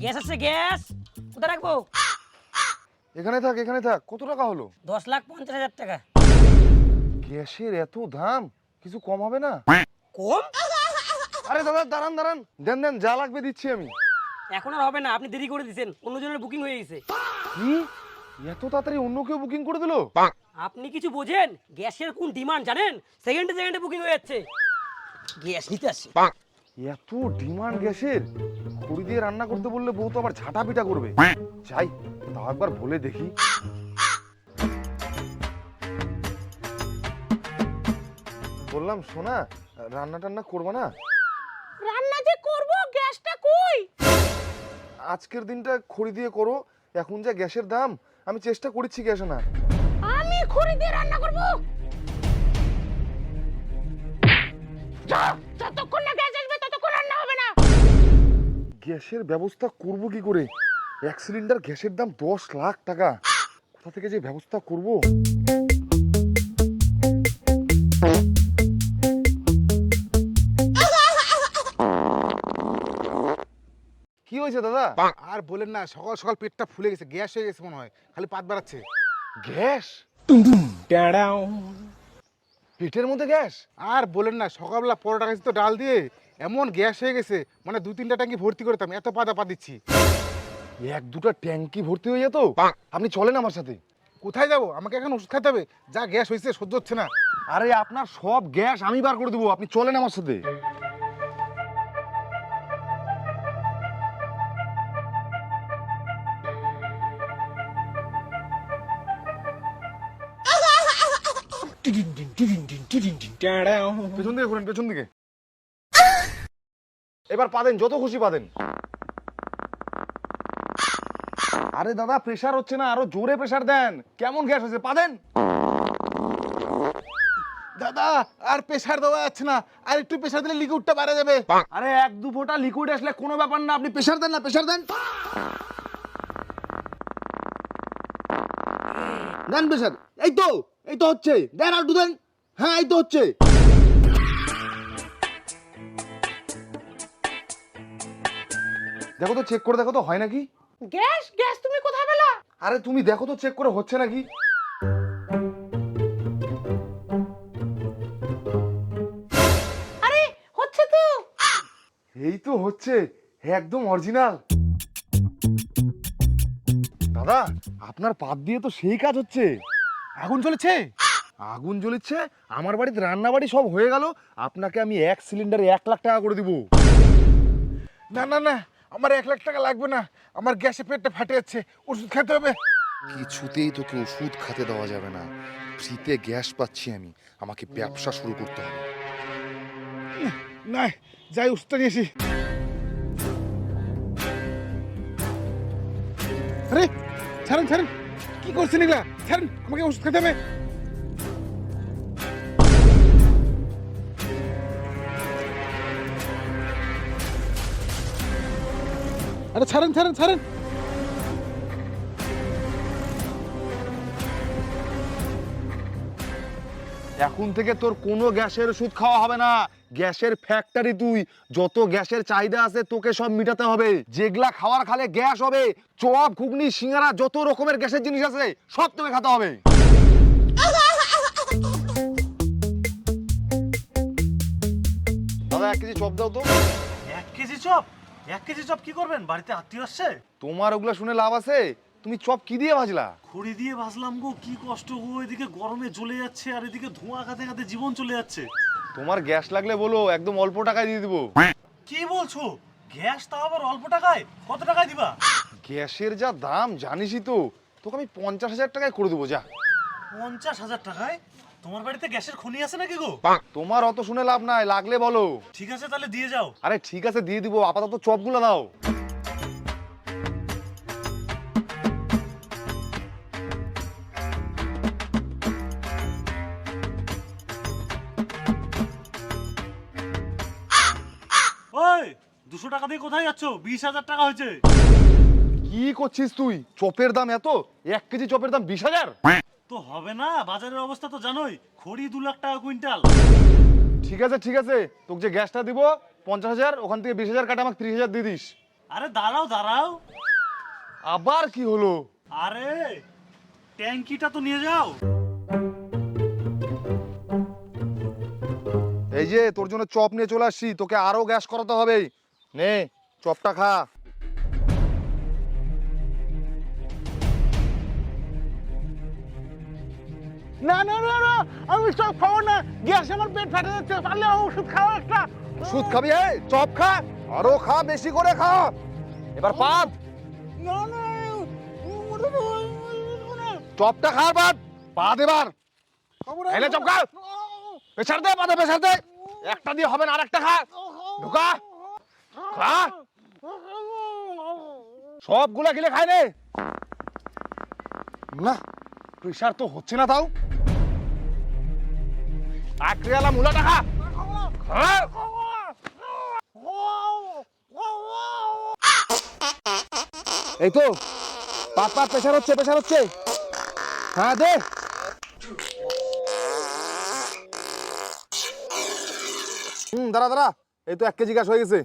Gas আছে gas কোথায় রাখবো? এখানে থাক কত টাকা হলো? 10,50,000 টাকা। গ্যাসের এত দাম, কিছু কম হবে না? কম? আরে দাদা দাঁড়ান দেন যা লাগবে দিচ্ছি আমি। এখন আর হবে না, আপনি দেরি করে দিয়েছেন, অন্যজনের বুকিং হয়ে গেছে। কি এত তাড়াতাড়ি অন্য কেউ বুকিং করে দিলো? আপনি কিছু বোঝেন? গ্যাসের কোন ডিমান্ড জানেন? সেকেন্ডে বুকিং হয়ে যাচ্ছে। গ্যাস নিতে আসি। এত ডিমান্ড গ্যাসের, খড়ি দিয়ে রান্না করতে বললে বউ তো আবার ঝাঁটা পিটা করবে। যাই তাও একবার বলে দেখি। বললাম শোনা, রান্না টান্না করবা না? রান্না যে করব, গ্যাসটা কই? আজকের দিনটা খড়ি দিয়ে করো, এখন যা গ্যাসের দাম। আমি চেষ্টা করেছি গ্যাস না। আমি খড়ি দিয়ে রান্না করব? যতক্ষণ না গ্যাস আসবে ততক্ষণ রান্না হবে না। গ্যাসের ব্যবস্থা করব কি করে? 1 সিলিন্ডার গ্যাসের দাম 10 লাখ টাকা। কোথা থেকে যে ব্যবস্থা করব? কি হয়েছে দাদা? আর বলেন না, সকাল সকাল পেটটা ফুলে গেছে, গ্যাস হয়ে গেছে মনে হয়, খালি পাত বাড়াচ্ছে। গ্যাস? পেটের মধ্যে গ্যাস? আর বলেন না, সকালবেলা পরোটা খাইছি তো ডাল দিয়ে, এমন গ্যাস হয়ে গেছে, মানে 2-3টা ট্যাঙ্কি ভর্তি করতাম, এত পাতা পা দিচ্ছি। 1-2টা ট্যাঙ্কি ভর্তি হয়ে যেত। আপনি চলেন আমার সাথে। কোথায় যাবো? আমাকে এখন ওষুধ খেতে হবে, যা গ্যাস হয়েছে সহ্য হচ্ছে না। আরে আপনার সব গ্যাস আমি বার করে দেবো, আপনি চলেন আমার সাথে। পেছন দিকে ঘুরেন, পেছন দিকে। এবার পাদেন, যত খুশি পাদেন। আরে দাদা প্রেসার হচ্ছে না, আরো জোরে প্রেসার দেন। কেমন গ্যাস হয়েছে পাদেন। দাদা আর প্রেসার দেওয়া যাচ্ছে না, আর একটু প্রেসার দিলে লিকুইডটা বাড়া যাবে। আরে 1-2 ফোঁটা লিকুইড আসলে কোনো ব্যাপার না, আপনি প্রেসার দেন না, প্রেসার দেন। দেন প্রেসার। এই তো হচ্ছে। দেন আর দেন। হ্যাঁ এই তো হচ্ছে। দেখো তো, চেক করে দেখো তো হয় নাকি। গ্যাস তুমি কোথায় পেলা? আরে তুমি দেখো তো চেক করে হচ্ছে নাকি। আরে হচ্ছে তো। এই তো হচ্ছে, একদম অরিজিনাল। দাদা আপনার পাত দিয়ে তো সেই কাজ হচ্ছে। আগুন চলেছে? আগুন জ্বলিচ্ছে, আমার বাড়িতে রান্না বাড়ি সব হয়ে গেল। আপনাকে আমি 1 সিলিন্ডারে 1 লাখ টাকা করে দিব। না না না, আমার 1 লাখ টাকা লাগবে না, আমার গ্যাসে পেটটা ফাটে যাচ্ছে, ওষুধ খেতে হবে। কিছুতেই তোকে ওষুধ খেতে দেওয়া যাবে না। ফ্রিতে গ্যাস পাচ্ছি আমি, আমাকে ব্যবসা শুরু করতে হবে। না, যাই ওষুধটা নিয়ে আসি। আরে ছাড়েন, কি করছেন এগুলা? ছাড়েন, আমাকে ওষুধ খেতে হবে। আরে ছাড়েন। এখন থেকে তোর কোনো গ্যাসের ওষুধ খাওয়া হবে না। গ্যাসের ফ্যাক্টরি তুই, যত গ্যাসের চাহিদা আছে তোকে সব মিটাতে হবে। যেগুলা খাওয়ার খালে গ্যাস হবে, চপ ঘুগনি সিঙ্গারা যত রকমের গ্যাসের জিনিস আছে সব তোকে খেতে হবে। দাদা 1 কেজি চপ দাও তো। 1 কেজি চপ? 1 কেজি চপ কি করবেন? বাড়িতে আত্মীয় আসছে। তোমার ওগুলা শুনে লাভ আছে? তুমি চপ কি দিয়ে ভাজলা? খড়ি দিয়ে ভাজলাম গো, কি কষ্ট গো, এদিকে গরমে জ্বলে যাচ্ছে আর এদিকে ধোঁয়া খাতে খাতে জীবন চলে যাচ্ছে। তোমার গ্যাস লাগলে বলো, একদম অল্প টাকায় দিয়ে দিবো। কি বলছো? গ্যাস তাও আবার অল্প টাকায়? কত টাকায় দিবা? গ্যাসের যা দাম জানিসই তো, তোকে আমি 50,000 টাকায় করে দেবো যা। 50,000 টাকায়? তোমার বাড়িতে গ্যাসের খনি আছে নাকি গো? তোমার অত শুনে লাভ নাই, লাগলে বলো। ঠিক আছে তাহলে দিয়ে যাও। আরে ঠিক আছে দিয়ে দিব, আপাতত চপগুলো দাও। ওই 200 টাকা দিয়ে কোথায় যাচ্ছ? 20,000 টাকা হয়েছে। কি করছিস তুই? চপের দাম এত? 1 কেজি চপের দাম 20,000? তো হবে না, বাজারের অবস্থা তো জানোই, খড়ি 2 লাখ টাকা কুইন্টাল। ঠিক আছে তোকে যে গ্যাসটা দিব 50,000, ওখান থেকে 20,000 কাটা আমাকে 30,000 দিয়ে দিস। আরে দাঁড়াও দাঁড়াও, আবার কি হলো? আরে ট্যাঙ্কিটা তো নিয়ে যাও। এই যে তোর জন্য চপ নিয়ে চলে আসছি, তোকে আরো গ্যাস করাতে হবে। নে চপটা খা। না না না না, আমি সব খাবো না, গ্যাস আমার পেট ফেটে যাচ্ছে, পারলে ওষুধ খাও একটা। ওষুধ খাবি? চপ খা, আরো খা, বেশি করে খা। এবার পাত না না, চপটা খা, বাদ পাত এবার। এলে চপ খা, প্রেসার দে, পাতে প্রেসার দে। একটা দিয়ে হবে না, আর একটা খা। ঢোকা খা, সবগুলা গিলে খাই নে। না প্রেসার তো হচ্ছে না, তাও আক্রিয়ালা মূলাটা খা। খা। এই তো পাত পাত, প্রেসার হচ্ছে, প্রেসার হচ্ছে। হ্যাঁ দে। দাঁড়া দাঁড়া, এই তো 1 কেজি গ্যাস হয়ে গেছে।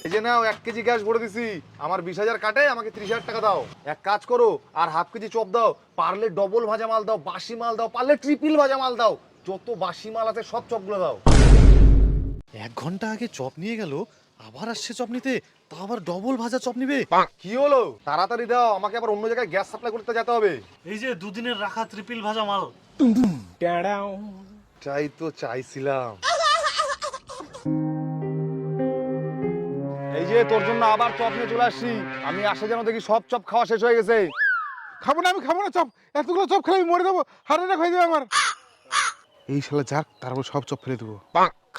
এই যে নাও 1 কেজি গ্যাস ভরে দিছি। আমার 20,000 কাটে, আমাকে 30,000 টাকা দাও। এক কাজ করো, আর হাফ কেজি চপ দাও। পারলে ডবল ভাজা মাল দাও, বাসি মাল দাও, পারলে ট্রিপল ভাজা মাল দাও। যত বাসি মাল আছে সব চপগুলো দাও। 1 ঘন্টা আগে চপ নিয়ে গেল, আবার আসছে চপ নিতে, তা আবার ডবল ভাজা চপ নিবে। কি হলো? তাড়াতাড়ি দাও, আমাকে আবার অন্য জায়গায় গ্যাস সাপ্লাই করতে যেতে হবে। এই যে দুদিনের রাখা ট্রিপল ভাজা মাল। চাই তো চাইছিলাম। এই যে তোর জন্য আবার চপ নিয়ে চলে আসছি। আমি আসে যেন দেখি সব চপ খাওয়া শেষ হয়ে গেছে। খাবো না, আমি খাবো না চপ, এতগুলো চপ খেলে আমি মরে যাবো, হার্ট অ্যাটাক হয়ে যাবে আমার। এই শালা যাক, তারপর সব চপ ফেলে দেবো।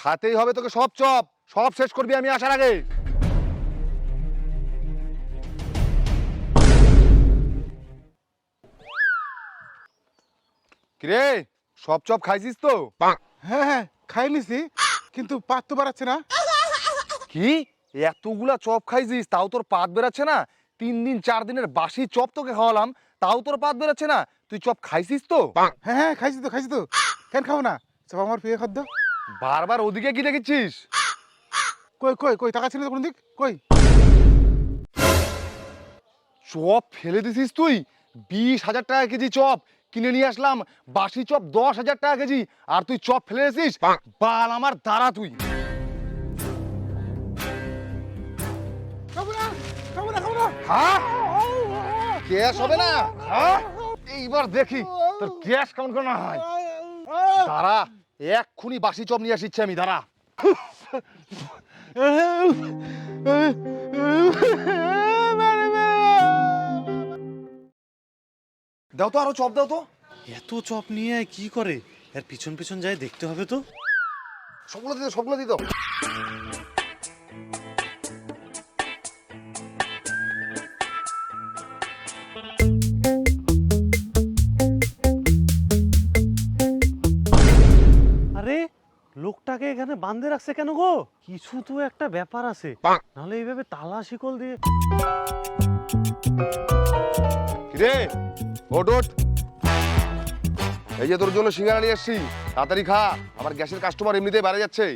খাতেই হবে তোকে সব চপ, সব শেষ করবি আমি আসার আগে। কিরে সব চপ খাইছিস তো? হ্যাঁ হ্যাঁ খাই নিছি, কিন্তু পাত তো বাড়াচ্ছে না। কি এতগুলা চপ খাইছিস তাও তোর পাত বেরাচ্ছে না? 3 দিন 4 দিনের বাসি চপ তোকে খাওয়ালাম, তাও তোর পাত বেরাচ্ছে না? তুই চপ খাইছিস তো? হ্যাঁ হ্যাঁ খাইছি তো, খাইছি তো, কেন খাবো না? চপ আমার প্রিয় খাদ্য। বারবার ওদিকে কি দেখেছিস? কই কই কই টাকা ছিল তো কোন দিক, কই? চপ ফেলে দিছিস তুই? 20,000 টাকা কেজি চপ কিনে নিয়ে আসলাম, বাসি চপ 10,000 টাকা কেজি, আর তুই চপ ফেলে দিছিস? বাল আমার দাঁড়া তুই। খাবো না খাবো না খাবো না। হ্যাঁ গ্যাস হবে না? হ্যাঁ এইবার দেখি তোর গ্যাস কেমন করে না হয়। দাঁড়া, এক্ষুনি বাসি চপ নিয়ে আসিচ্ছে আমি, দাঁড়া। দাও তো, আরো চপ দাও তো। এত চপ নিয়ে কি করে? এর পিছন পিছন যায় দেখতে হবে তো। সবগুলো দিত, সবগুলো দিত। আরে লোকটাকে এখানে বাঁধে রাখছে কেন গো? কিছু তো একটা ব্যাপার আছে, নাহলে এইভাবে তালা শিকল দিয়ে। কিরে ওঠ ওঠ, এই যে তোর জন্য সিঙ্গারা নিয়ে এসছি, তাড়াতাড়ি খা, আমার গ্যাসের কাস্টমার এমনিতেই বেড়ে যাচ্ছে।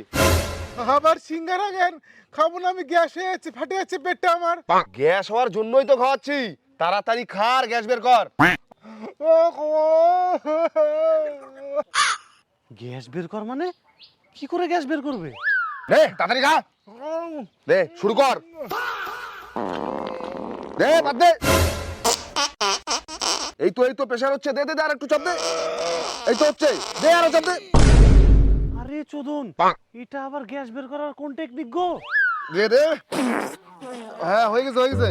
আবার সিঙ্গারা কেন? খাবো না, আমি গ্যাস হয়ে যাচ্ছে, ফাটে যাচ্ছে পেটটা আমার। গ্যাস হওয়ার জন্যই তো খাওয়াচ্ছি, তাড়াতাড়ি খা আর গ্যাস বের কর। গ্যাস বের কর মানে? কি করে গ্যাস বের করবে? দে তাড়াতাড়ি খা, দে শুরু কর, দে বাদ দে। এই তো প্রেসার হচ্ছে, দে দে দে, আর একটু চাপ দে। এই তো হচ্ছে, দে আরো চাপ দে। আরে চোদন, এটা আবার গ্যাস বের করার কোন টেকনিক গো? দে দে, হ্যাঁ হয়ে গেছে হয়ে গেছে।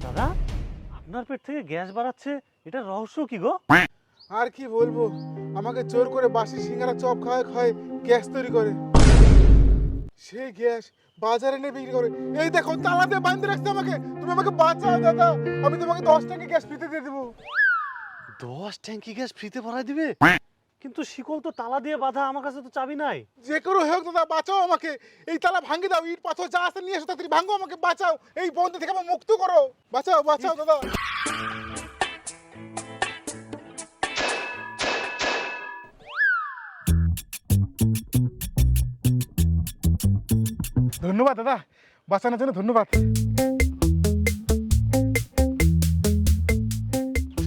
দাদা, আপনার পেট থেকে গ্যাস বাড়াচ্ছে, এটা রহস্য কি গো? আর কি বলবো, আমাকে জোর করে বাসি সিঙ্গারা চপ খাওয়ায় খাওয়ায় গ্যাস তৈরি করে। সেই গ্যাস বাজারে নিয়ে বিক্রি করে। এই দেখো তালা দিয়ে বাঁধতে রাখছে আমাকে, তুমি আমাকে বাঁচাও দাদা, আমি তোমাকে 10 টাকা গ্যাস ফ্রিতে দিয়ে দেবো। 10 ট্যাঙ্কি গ্যাস ফ্রিতে ভরাই দিবে? কিন্তু শিকল তো তালা দিয়ে বাঁধা, আমার কাছে তো চাবি নাই। যে করে হোক দাদা বাঁচাও আমাকে, এই তালা ভাঙে দাও, ইট পাথর যা আছে নিয়ে এসো তাড়াতাড়ি ভাঙো, আমাকে বাঁচাও, এই বন্ধ থেকে আমাকে মুক্ত করো, বাঁচাও বাঁচাও দাদা। ধন্যবাদ দাদা, বাঁচানোর জন্য ধন্যবাদ।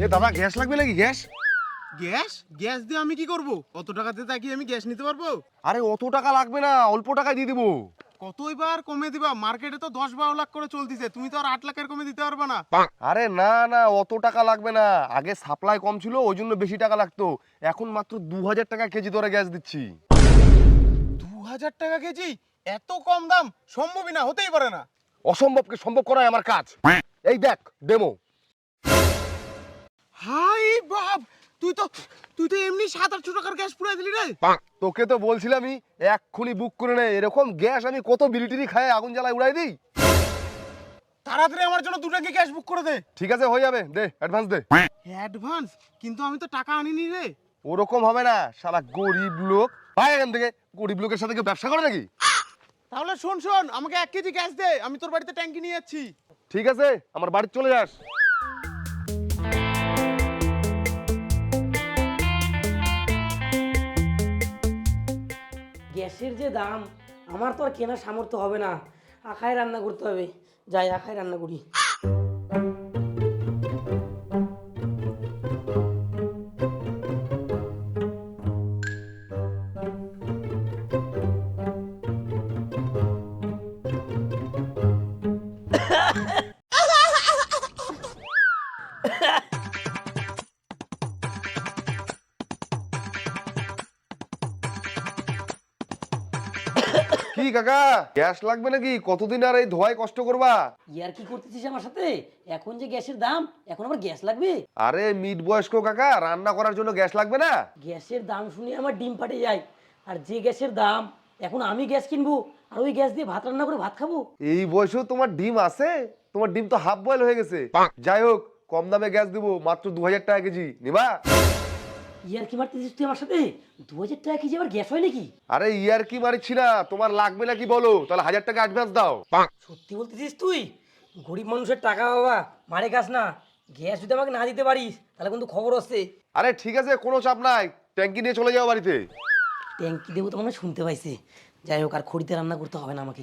এ দাদা গ্যাস লাগবে নাকি? গ্যাস? গ্যাস গ্যাস দিয়ে আমি কি করব? অত টাকাতে তা কি আমি গ্যাস নিতে পারবো? আরে অত টাকা লাগবে না, অল্প টাকায় দিয়ে দিবো। কতই বার কমে দিবা? মার্কেটে তো 10-12 লাখ করে চলতিছে, তুমি তো আর 8 লাখের কমে দিতে পারবে না। আরে না না, অত টাকা লাগবে না, আগে সাপ্লাই কম ছিল ওই জন্য বেশি টাকা লাগতো, এখন মাত্র 2000 টাকা কেজি ধরে গ্যাস দিচ্ছি। 2000 টাকা কেজি? এত কম দাম সম্ভবই না, হতেই পারে না। অসম্ভবকে সম্ভব করাই আমার কাজ। এই দেখ ডেমো। হাই বাপ, তুই তো এমনি 700-800 টাকার গ্যাস পুরাই দিলি রে। তোকে তো বলছিলামই এক্ষুনি বুক করে নে, এরকম গ্যাস আমি কত বিলিটিরি খায় আগুন জ্বালায় উড়াই দিই। তাড়াতাড়ি আমার জন্য 2 ট্যাঙ্কি গ্যাস বুক করে দে। ঠিক আছে হয়ে যাবে, দে অ্যাডভান্স দে। অ্যাডভান্স? কিন্তু আমি তো টাকা আনিনি রে। ওরকম হবে না, শালা গরিব লোক। ভাই এখান থেকে, গরিব লোকের সাথে কেউ ব্যবসা করে নাকি? তাহলে শোন আমাকে 1 কেজি গ্যাস দে, আমি তোর বাড়িতে ট্যাঙ্কি নিয়ে যাচ্ছি। ঠিক আছে, আমার বাড়ি চলে যাস। গ্যাসের যে দাম, আমার তো আর কেনার সামর্থ্য হবে না, আখায় রান্না করতে হবে। যাই আখায় রান্না করি। কি কাকা গ্যাস লাগবে নাকি? কতদিন আর এই ধোয়ায় কষ্ট করবা? ইয়ার কি করতেছিস আমার সাথে? এখন যে গ্যাসের দাম, এখন আবার গ্যাস লাগবে? আরে মিড বয়স্ক কাকা, রান্না করার জন্য গ্যাস লাগবে না? গ্যাসের দাম শুনে আমার ডিম ফাটে যায়। আর যে গ্যাসের দাম, এখন আমি গ্যাস কিনবো আর ওই গ্যাস দিয়ে ভাত রান্না করে ভাত খাবো? এই বয়সেও তোমার ডিম আছে? তোমার ডিম তো হাফ বয়েল হয়ে গেছে। যাই হোক, কম দামে গ্যাস দিব, মাত্র 2000 টাকা কেজি, নিবা? ইয়ার কি মারতেছিস তুই আমার সাথে? 2000 টাকা কেজি আবার গ্যাস হয় নাকি? আরে ইয়ার কি মারিচ্ছি না, তোমার লাগবে নাকি বলো, তাহলে 1000 টাকা অ্যাডভান্স দাও। সত্যি বলতেছিস তুই? গরিব মানুষের টাকা বাবা মারে গাছ না। গ্যাস যদি আমাকে না দিতে পারিস তাহলে কিন্তু খবর আছে। আরে ঠিক আছে, কোনো চাপ নাই, ট্যাঙ্কি নিয়ে চলে যাও বাড়িতে। ট্যাঙ্কি দেবো তো মনে হয় শুনতে পাইছে। যাই হোক, আর খড়িতে রান্না করতে হবে না আমাকে।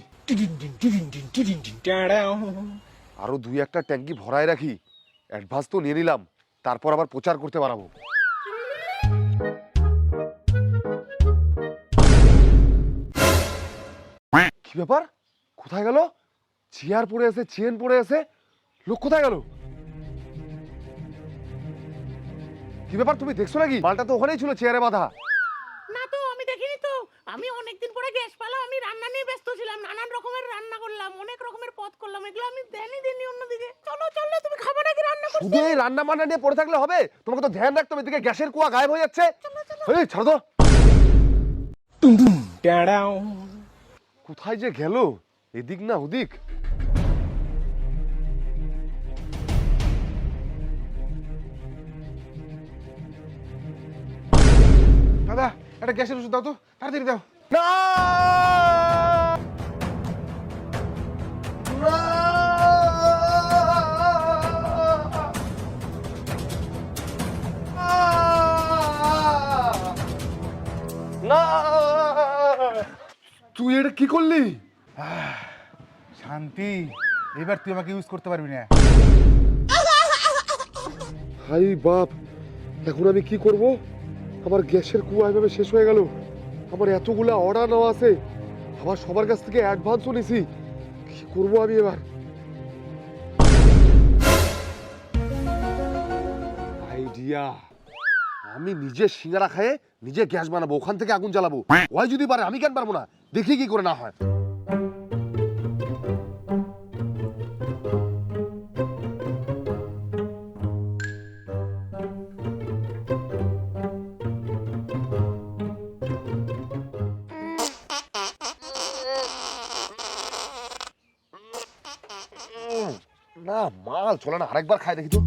আরো 2-1টা ট্যাঙ্কি ভরায় রাখি, অ্যাডভান্স তো নিয়ে নিলাম, তারপর আবার প্রচার করতে পারবো। কি ব্যাপার, কোথায় গেল? চেয়ার পড়ে আছে, চেন পড়ে আছে, লোক কোথায় গেল? কি ব্যাপার, তুমি দেখছো নাকি? মালটা তো ওখানেই ছিল, চেয়ারে বাঁধা। না তো, আমি দেখিনি তো। আমি অনেকদিন পরে গ্যাস পেলাম, আমি রান্না নিয়ে ব্যস্ত ছিলাম, নানান রকমের রান্না করলাম, অনেক রকমের পদ করলাম, এগুলো আমি দেনি অন্যদিকে। চলো চলো, তুমি খাবার নাকি রান্না করছো? শুধু এই রান্না বান্না নিয়ে পড়ে থাকলে হবে? তোমাকে তো ধ্যান রাখতে হবে, এদিকে গ্যাসের কুয়া গায়েব হয়ে যাচ্ছে। এই ছাড়ো তো। কোথায় যে গেল, এদিক না ওদিক। দাদা একটা গ্যাসের ওষুধ দাও তো, তাড়াতাড়ি দাও। না! না! না! তুই এটা কি করলি? শান্তি, এবার তুই আমাকে ইউজ করতে পারবি না। হাই বাপ, এখন আমি কি করব? আমার গ্যাসের কুয়া এভাবে শেষ হয়ে গেল, আমার এতগুলা অর্ডার নেওয়া আছে, আবার সবার কাছ থেকে অ্যাডভান্সও নিছি, কি করব আমি এবার? আইডিয়া, আমি নিজে সিঙ্গারা খায়ে নিজে গ্যাস বানাবো, ওখান থেকে আগুন জ্বালাবো। ওই যদি পারে, আমি কেন পারবো না? দেখি কি করে না হয়। না মাল চলে না, আরেকবার খাই দেখি তো।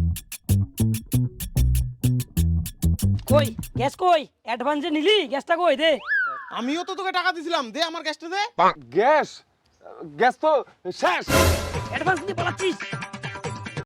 কই গ্যাস কই অ্যাডভান্সে নিলি গ্যাসটা কই দে। আমিও তো তোকে টাকা দিছিলাম, দে আমার গ্যাসটা দে। গ্যাস গ্যাস তো শেষ। অ্যাডভান্স নিয়ে পালাচ্ছিস।